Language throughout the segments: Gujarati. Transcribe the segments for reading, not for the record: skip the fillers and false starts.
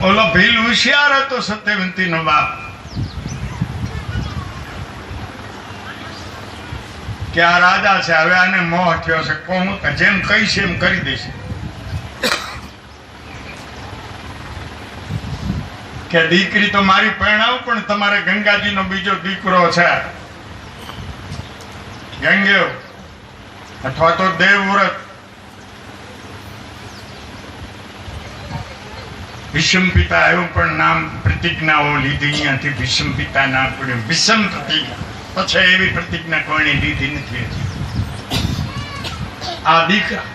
ઓલો ભીલ હોશિયાર હતો સત્યવંતી નો બાપ, કે આ રાજા છે, હવે આને મોહ થયો છે, કોણ જેમ કહીશ એમ કરી દેશે. કે દીકરી તો મારી પરણાવું, પણ તમારે ગંગાજી નો બીજો દીકરો છે, ગંગેવ અથવા તો દેવવ્રત. ભીષ્મ પિતા એવું પણ નામ પ્રતિજ્ઞાઓ લીધી, અહીંયાથી ભીષ્મ પિતા નામ પડ્યું, ભીષ્મ પ્રતિજ્ઞા. પછી એવી પ્રતિજ્ઞા કોઈને લીધી નથી. આ દીકરા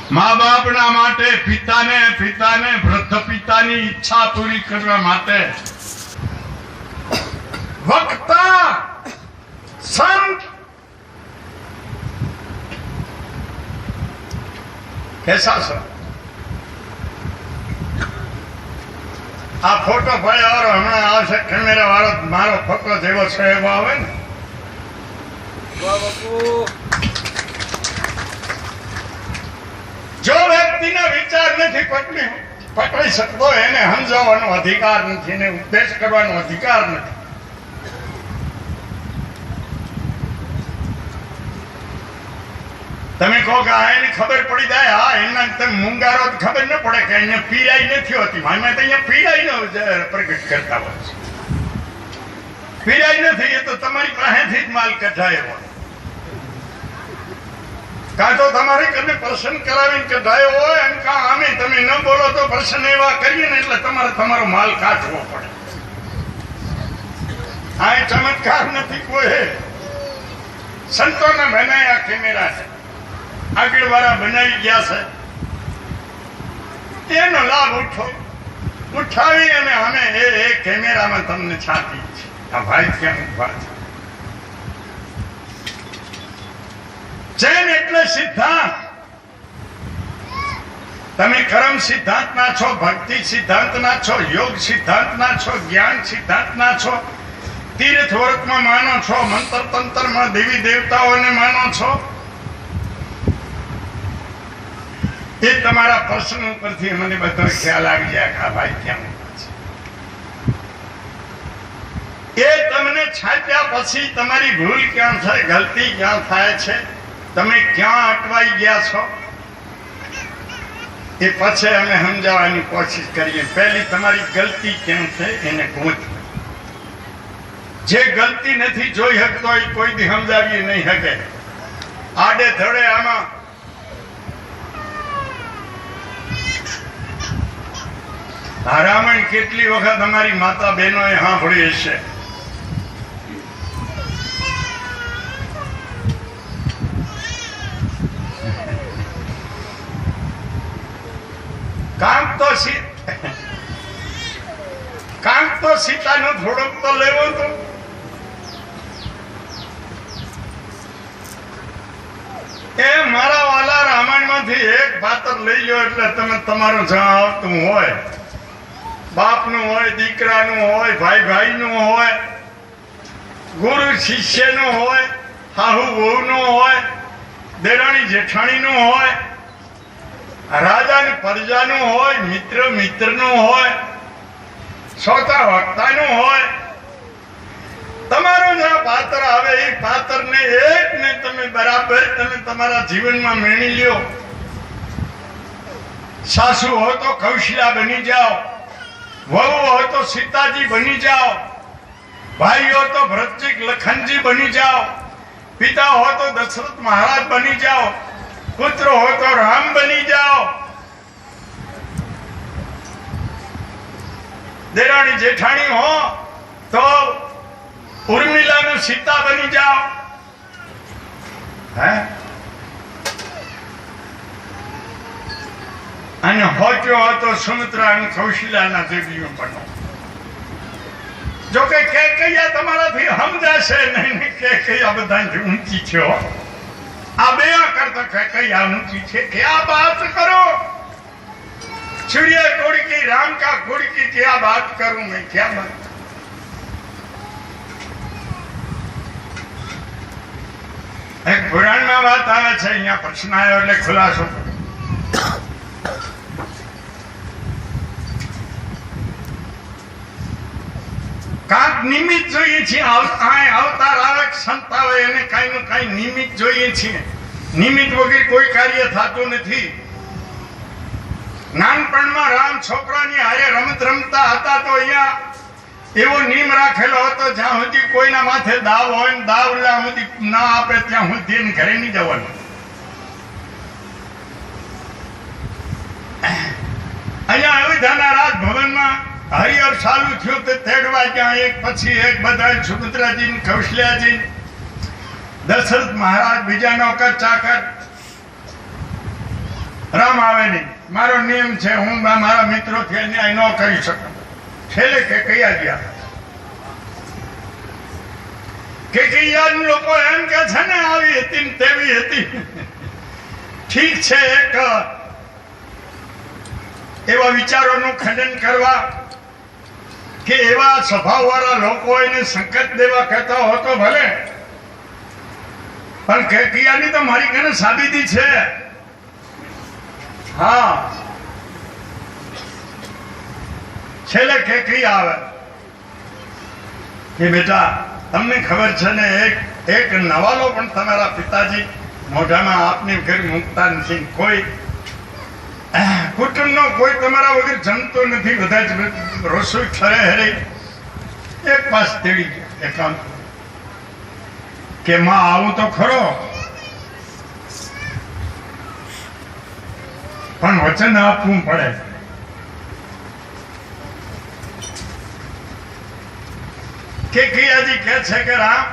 મા બાપના માટે, પિતાને વૃદ્ધ પિતાની ઈચ્છા પૂરી કરવા માટે વક્તા સંત કેસા સર આ ફોટો પડ્યો હમણાં આવશે કેમેરા વાળો, મારો ફોટો જેવો છે એવો આવે ને. જો વ્યક્તિનો વિચાર નથી પકડી શકતો, એને સમજાવવાનો અધિકાર નથી, એને ઉપદેશ કરવાનો અધિકાર નથી. તમે કહો કે આ એની ખબર પડી જાય, હા એના તમે મુંગારો ખબર ન પડે કે અહીંયા પીડાઈ નથી હોતી. મામાં તો અહીંયા પીડાઈ નો પ્રગટ કરતા હોય છે. પીડાઈ નથી, એ તો તમારી પાસેથી જ માલ કઢાયો હોય, કાં તો તમારી કને પ્રસન્ન કરાવીને કઢાયો હોય, અને કાં આમે તમે ન બોલો તો પ્રસન્ન એવા કરીએ ને એટલે તમારો માલ કાઢવો પડે. આ ચમત્કાર નથી કોઈ, સંતોના બનાયા કેમેરા છે, આગળ વાળા બનાવી ગયા છે, એનો લાભ ઉઠાવી અને અમે એ કેમેરામાં તમને છાપી છે. આ ભાઈ ક્યાં ઉભા છે? જૈન એટલે સિદ્ધાંત. તમે કર્મ સિદ્ધાંતના છો, ભક્તિ સિદ્ધાંતના છો, યોગ સિદ્ધાંતના છો, જ્ઞાન સિદ્ધાંતના છો, તીર્થ વ્રતમાં માનો છો, મંત્ર તંત્રમાં દેવી દેવતાઓને માનો છો. એ તમારા પ્રશ્ન ઉપરથી મને બધો ખ્યાલ આવી જાય કે આ ભાઈ ક્યાં છે. એ તમને છાપ્યા પછી તમારી ભૂલ ક્યાં છે, ગલતી ક્યાં થાય છે, તમે ક્યાં અટવાઈ ગયા છો, એ પછી અમે સમજાવવાની કોશિશ કરીએ. પહેલી તમારી ગલતી કેમ છે એને પૂછો. જે ગલતી નથી જોઈ શકતો એ કોઈ દી સમજાવી નહીં શકે. આડે ધડે આમાં રામાયણ કેટલી વખત અમારી માતા બહેનોએ સાંભળી હશે. કાંક તો સીતાનો થોડોક તો લેવો તો. એ મારા વાલા રામાયણ માંથી એક પાત્ર લઈ લો એટલે તમે તમારું જ્યાં આવતું હોય, બાપનું હોય, દીકરાનું હોય, ભાઈનું હોય, ગુરુ શિષ્યનું હોય, હાહુ વહુનું હોય, દેરાણી જેઠાણીનું હોય, રાજા ને પ્રજાનું હોય, મિત્રનું હોય, શ્રોતા વક્તાનું હોય. તમારું જ્યાં પાત્ર આવે એ પાત્રને એકને તમે બરાબર તમે તમારા જીવનમાં મેળવી લ્યો. સાસુ હો તો કૌશલ્યા બની જાઓ, વહુ હોય તો સીતાજી બની જાઓ, ભાઈ હો તો ભરતજી લખનજી બની જાઓ, પિતા હો તો દશરથ મહારાજ બની જાઓ, પુત્ર હો તો રામ બની જાઓ, દેરાણી જેઠાણી હો તો ઉર્મિલાનું સીતા બની જાઓ. હે અને હોચ્યો હતો સુમિત્રા અને કૌશલ્યાના દેવીઓ બનો. જો કે કૈયા તમારાથી સમજાશે નહીં ને કૈયા બધાથી ઊંચી છે. આ બે કરતા કૈયા ઊંચી છે. क्या बात करो, चिड़िया कोड़ी की राम का कोड़ी की क्या बात करूं मैं, क्या बात. એક પુરાણમાં વાત આવે છે, અહીંયા પ્રશ્ન આવ્યો એટલે ખુલાસો. નિમિત્ત જોઈએ છીએ. અવતાર આવે સંત આવે એને કાંઈ નું કાંઈ નિમિત્ત જોઈએ છીએ. નિમિત્ત વગર કોઈ કાર્ય થતું નથી. નાનપણમાં રામ છોકરાની હારે રમત રમતા હતા તો અહીંયા એવો નિયમ રાખેલો હતો જ્યાં સુધી કોઈના માથે દાવ હોય ને દાવ જ્યાં સુધી ના આપે ત્યાં સુધી એને ઘરે નહીં જવાનું. અહીંયા અયોધ્યાના રાજભવનમાં હરિહર ચાલુ થયું તે તેડવા ગયા એક પછી એક બધા સુભદ્રાજી કૌશલ્યાજી દશરથ મહારાજ બીજા નોકર ચાકર. રામ આવે નહીં. મારો નિયમ છે હું મારા મિત્રોથી અન્યાય ન કરી શકું. છેલ્લે કે કયા ગયા કે લોકો એમ કે છે ને આવી હતી ને તેવી હતી. ઠીક છે એક એવા વિચારોનું ખંડન કરવા કે એવા સ્વભાવવાળા લોકો એને સંકેત દેવા કહેતા હો તો ભલે, પણ કેકિયાની તો મારી ઘરે સાબિતી છે. હા, છેલ્લે કેકિયા આવે કે બેટા તમને ખબર છે ને એક નવાલો પણ તમારા પિતાજી મોઢામાં આપની ઘર મૂકતા નથી. કોઈ કુટુંબનો કોઈ તમારા વગર જમતો નથી. બધા જ રસોઈ ઠરે હરે એક પાસ તેડી ગયા એકાંત કે માં આવું તો ખરો પણ વચન આપવું પડે. કેકિયાજી કહે છે કે રામ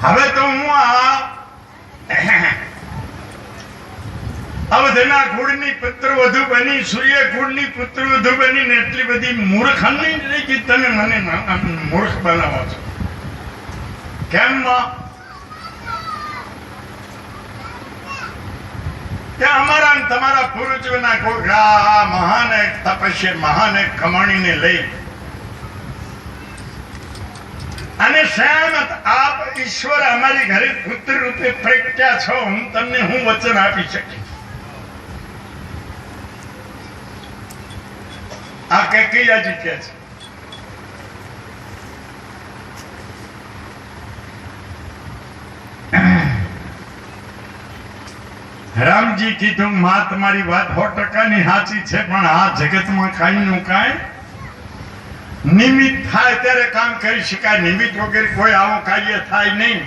હવે તો હું આ અવધના કુળની પુત્રવધુ બની, સૂર્ય કુળની પુત્રવધુ બની ને એટલી બધી મૂર્ખ નહીં રહી કે તમે મને મૂર્ખ બનાવો છો. કેમ કે અમારા તમારા પૂર્વજોના કોઈ મહાન એક તપસ્યા મહાન એક કમાણીને લઈ અને સહેમત આપ ઈશ્વર અમારી ઘરે પુત્ર રૂપે પ્રગટ્યા છો. હું તમને હું વચન આપી શકી. આ કેકિયાજી કહે છે. રામજી કીધું માં તમારી વાત 100% સાચી છે, પણ આ જગતમાં કાંઈ નું કાંઈ નિમિત્ત થાય ત્યારે કામ કરી શકાય. નિમિત્ત વગર કોઈ આવું કાર્ય થાય નહીં.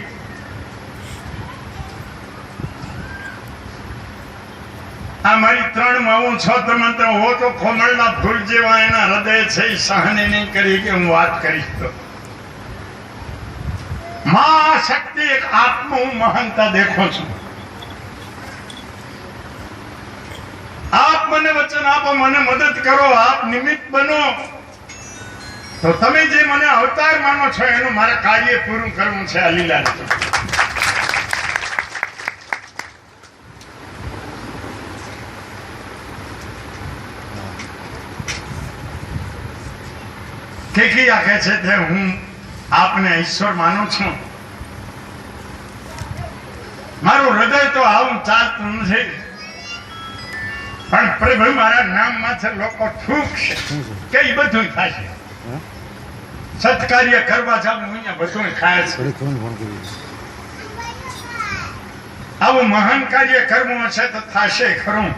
આ મારી 3 માવું છો તમે તો હો તો કોમળના ફૂલ જેવા એના હૃદય છે એ સહન નહીં કરી કે હું વાત કરીશ તો માં શક્તિ એક આત્મ હું મહાનતા દેખો છું. આપ મને વચન આપો, મને મદદ કરો, આપ નિમિત્ત બનો તો તમે જે મને અવતાર માનો છો એનું મારે કાર્ય પૂરું કરવું છે. આ લીલા કેકિયા કહે છે કે હું આપને ઈશ્વર માનું છું. મારું હૃદય તો આવું ચાલતું નથી, પણ પ્રભુ મારા નામ માં લોકો થૂકશે કે એ બધું થશે. સત્કાર્ય કરવા જાવ અહીંયા બધું ખાય છે. આવું મહાન કાર્ય કરવું હશે તો થશે ખરું.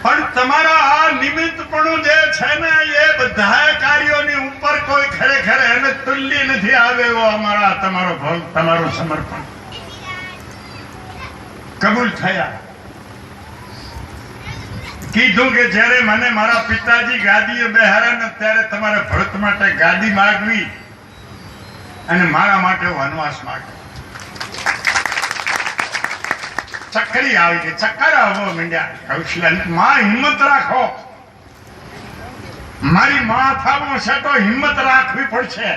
પણ તમારા આ નિમિત્તપણું જે છે ને એ બધા કાર્યોની ઉપર કોઈ ખરેખર એને તુલ્ય નથી આવે એવો અમારા તમારું સમર્પણ કબૂલ થયા. કીધું કે જ્યારે મને મારા પિતાજી ગાદીએ બેહાર્યા ને ત્યારે તમારે ભરત માટે ગાદી માગવી અને મારા માટે વનવાસ માગવો. ચક્કરી આવી ગઈ, ચક્કર આવવા માંડ્યા. કૌશલ્યા માં હિંમત રાખો, મારી માં થવું છે તો હિંમત રાખવી પડશે.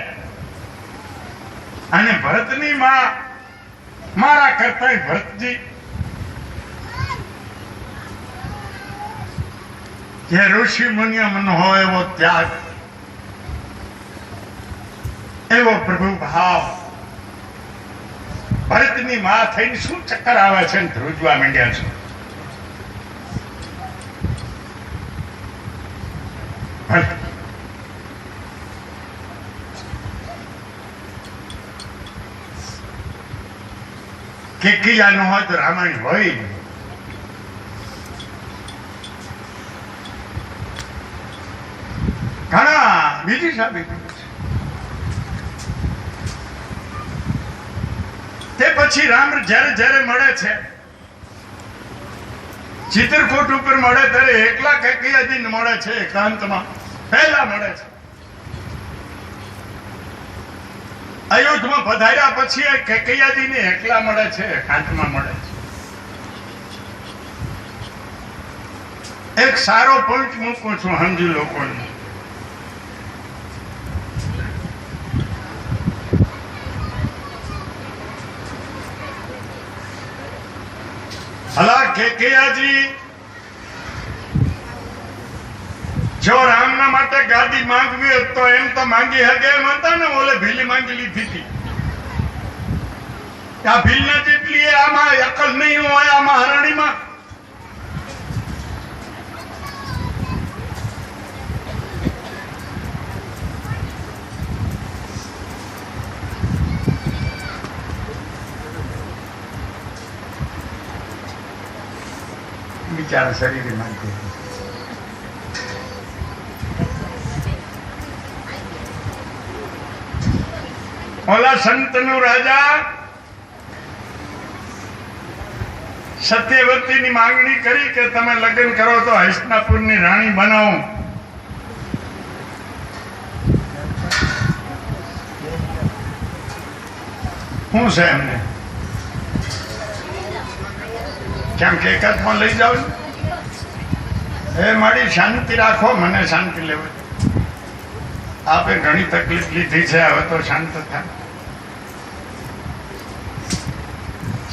અને ભરતની માં મારા કરતા ભરતજી જે ઋષિ મુનિયમનો હોય એવો ત્યાગ, એવો પ્રભુ ભાવ ભરતની માં થઈને શું ચક્કર આવે છે ને ધ્રુજવા માંડ્યા છે. કેકૈયા ન હોય તો રામાયણ હોય નહીં. ઘણા બીજી સાબિત છે. તે પછી રામ જ્યારે જ્યારે મળે છે ચિત્રકૂટ ઉપર મળે ત્યારે એકલા કેકૈયાજી મળે છે. એકાંતમાં પહેલા મળે છે. અયોધ્યામાં પધાર્યા પછી કેકૈયાજીને એકલા મળે છે, એકાંતમાં મળે છે. એક સારો પોઈન્ટ મૂકું છું સમજી લોકોને. ભલા કેકૈયાજી જો રામના માટે ગાદી માંગવી હોત તો એમ તો માંગી હકે એમ હતા ને. ઓલે ભીલી માંગી લીધી હતી. આ ભીલના જેટલી આમાં અકલ નહીં હોય આ મહારાણીમાં. બિચારા શરીરે માંગતી ઓલા સંતનું રાજા સત્યવતીની માંગણી કરી કે તમે લગ્ન કરો તો હસ્તિનાપુરની રાણી બનાવો. શું છે એમને કેમ કે એકત્રમાં લઈ જાવ? એ મારી શાંતિ રાખો, મને શાંતિ લેવી. આપે ઘણી તકલીફ લીધી છે, હવે તો શાંત થાય.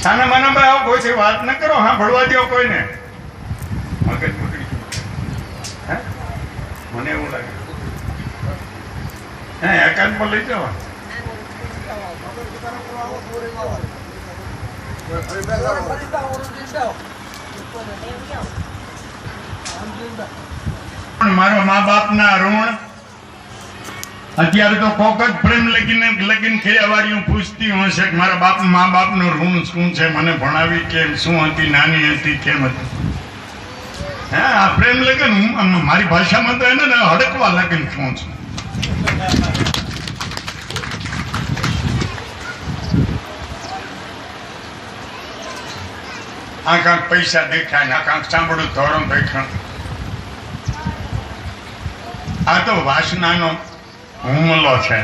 સાના માના ભાઈ આવો કોઈથી વાત ન કરો. હા ભળવા દો કોઈને. મગજ બગડી ગયું. મને એવું લાગે એકાંતમાં લઈ જવા. મારો મા બાપ ના ઋણ અત્યારે તો કોક જ પ્રેમ લગીન કર્યા વાળી પૂછતી હશે કે મારા મા બાપ નું ઋણ શું છે, મને ભણાવી કેમ, શું હતી, નાની હતી કેમ હતી. હા આ પ્રેમ લગન મારી ભાષામાં તો એને હડકવા લગન કહું છું. આ કાંક પૈસા દેખાય, આ કાંક સાંભળું ધોરણ દેખાણ. આ તો વાસનાનો હુમલો છે.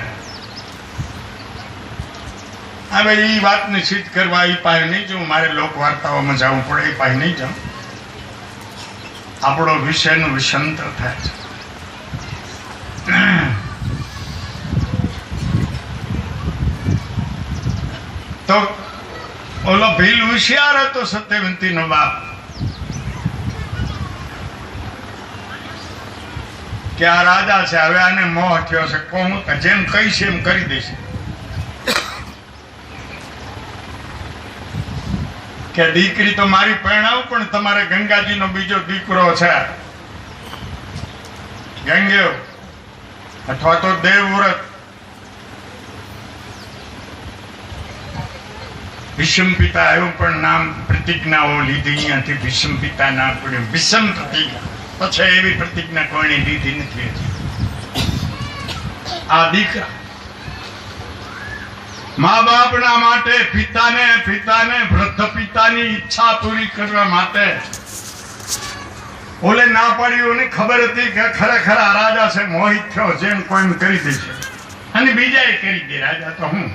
હવે એ વાતને સિદ્ધ કરવા એ પાસે નહીં જવું. મારે લોક વાર્તાઓમાં જવું પડે, એ પાસે નહીં જાઉં. આપણો વિષયનું વિષાંતર થાય છે. તો ઓલો ભીલ હોશિયાર હતો સત્યવંતીનો બાપ કે આ રાજા છે, હવે આને મોહ થયો છે, કોણ જેમ કહીશ એમ કરી દેશે. કે દીકરી તો મારી પરણાવ, પણ તમારે ગંગાજીનો બીજો દીકરો છે ગંગેવ અથવા તો દેવવ્રત. ભીષ્મ પિતા એવું પણ નામ પ્રતિજ્ઞાઓ લીધી અહીંયાથી. ભીષ્મ પિતા નામ પડ્યું ભીષ્મ પ્રતિજ્ઞા. પછી એવી પ્રતિજ્ઞા કોઈને લીધી નથી. આ દીકરા મા બાપના માટે પિતાને વૃદ્ધ પિતાની ઈચ્છા પૂરી કરવા માટે ઓલે ના પાડ્યું ને ખબર હતી કે ખરેખર આ રાજા છે, મોહિત થયો જેમ કોઈ કરી દેશે અને બીજા કરી દે. રાજા તો હું